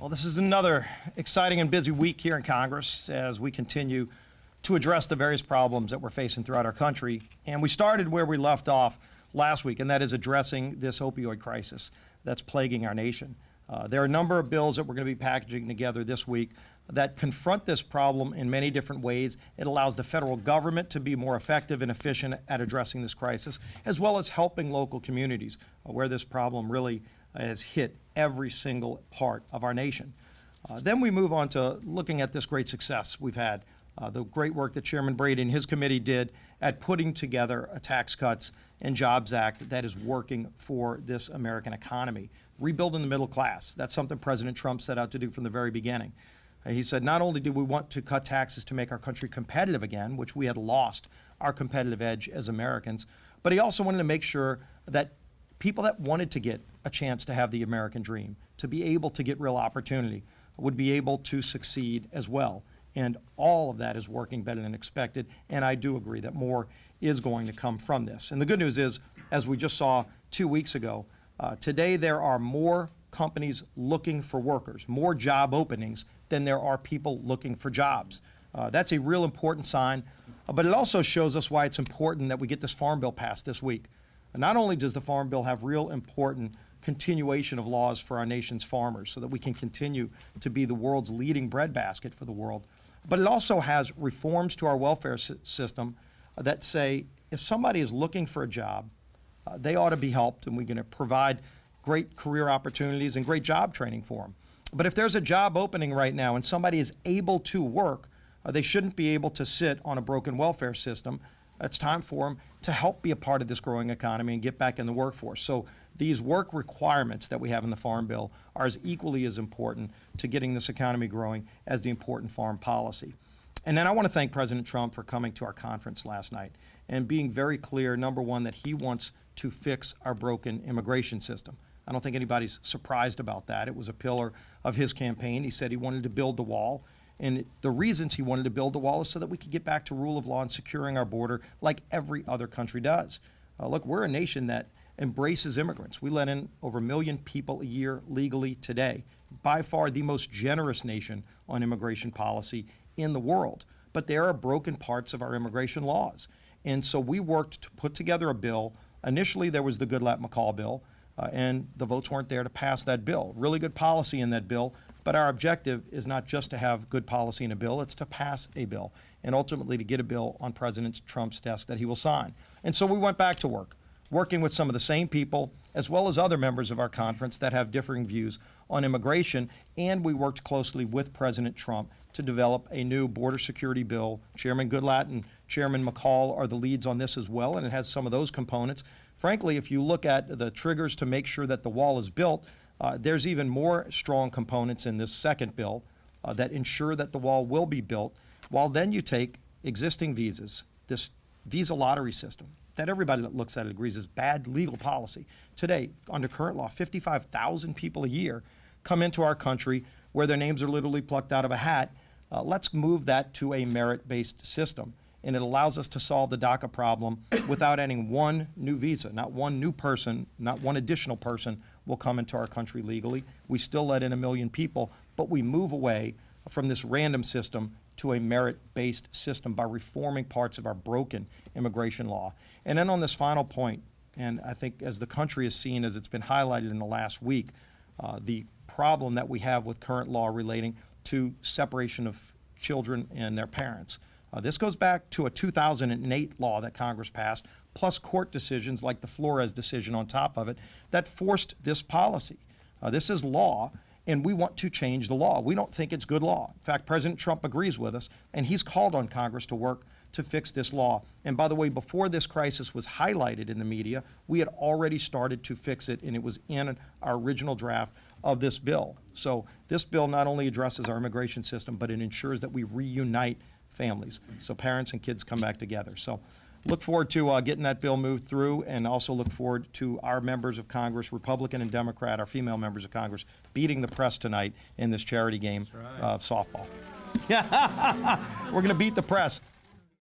Well, this is another exciting and busy week here in Congress as we continue to address the various problems that we're facing throughout our country. And we started where we left off last week, and that is addressing this opioid crisis that's plaguing our nation. There are a number of bills that we're going to be packaging together this week that confront this problem in many different ways. It allows the federal government to be more effective and efficient at addressing this crisis, as well as helping local communities where this problem really has hit every single part of our nation. Then we move on to looking at this great success we've had, the great work that Chairman Brady and his committee did at putting together a Tax Cuts and Jobs Act that is working for this American economy. Rebuilding the middle class, that's something President Trump set out to do from the very beginning. He said not only do we want to cut taxes to make our country competitive again, which we had lost our competitive edge as Americans, but he also wanted to make sure that people that wanted to get a chance to have the American dream, to be able to get real opportunity, would be able to succeed as well. And all of that is working better than expected, and I do agree that more is going to come from this. And the good news is, as we just saw 2 weeks ago, today there are more companies looking for workers, more job openings than there are people looking for jobs. That's a real important sign, but it also shows us why it's important that we get this Farm Bill passed this week. Not only does the Farm Bill have real important continuation of laws for our nation's farmers so that we can continue to be the world's leading breadbasket for the world, but it also has reforms to our welfare system that say if somebody is looking for a job, they ought to be helped, and we're going to provide great career opportunities and great job training for them. But if there's a job opening right now and somebody is able to work, they shouldn't be able to sit on a broken welfare system. It's time for them to help be a part of this growing economy and get back in the workforce. So these work requirements that we have in the Farm Bill are as equally as important to getting this economy growing as the important farm policy. And then I want to thank President Trump for coming to our conference last night and being very clear, number one, that he wants to fix our broken immigration system. I don't think anybody's surprised about that. It was a pillar of his campaign. He said he wanted to build the wall. And the reasons he wanted to build the wall is so that we could get back to rule of law and securing our border like every other country does. Look, we're a nation that embraces immigrants. We let in over 1 million people a year legally today. By far the most generous nation on immigration policy in the world. But there are broken parts of our immigration laws. And so we worked to put together a bill. Initially, there was the Goodlatte-McCall bill, and the votes weren't there to pass that bill. Really good policy in that bill. But our objective is not just to have good policy in a bill, it's to pass a bill and ultimately to get a bill on President Trump's desk that he will sign. And so we went back to work, working with some of the same people as well as other members of our conference that have differing views on immigration, and we worked closely with President Trump to develop a new border security bill. Chairman Goodlatte and Chairman McCall are the leads on this as well, and it has some of those components. Frankly, if you look at the triggers to make sure that the wall is built, there's even more strong components in this second bill that ensure that the wall will be built, while then you take existing visas, this visa lottery system that everybody that looks at it agrees is bad legal policy. Today, under current law, 55,000 people a year come into our country where their names are literally plucked out of a hat. Let's move that to a merit-based system. And it allows us to solve the DACA problem without adding one new visa. Not one new person, not one additional person will come into our country legally. We still let in 1 million people, but we move away from this random system to a merit-based system by reforming parts of our broken immigration law. And then on this final point, and I think as the country has seen, as it's been highlighted in the last week, the problem that we have with current law relating to separation of children and their parents. This goes back to a 2008 law that Congress passed, plus court decisions like the Flores decision on top of it, that forced this policy. This is law, and we want to change the law. We don't think it's good law. In fact, President Trump agrees with us, and he's called on Congress to work to fix this law. And by the way, before this crisis was highlighted in the media, we had already started to fix it, and it was in our original draft of this bill. So this bill not only addresses our immigration system, but it ensures that we reunite families, so parents and kids come back together. So look forward to getting that bill moved through, and also look forward to our members of Congress, Republican and Democrat, our female members of Congress, beating the press tonight in this charity game of softball. We're going to beat the press.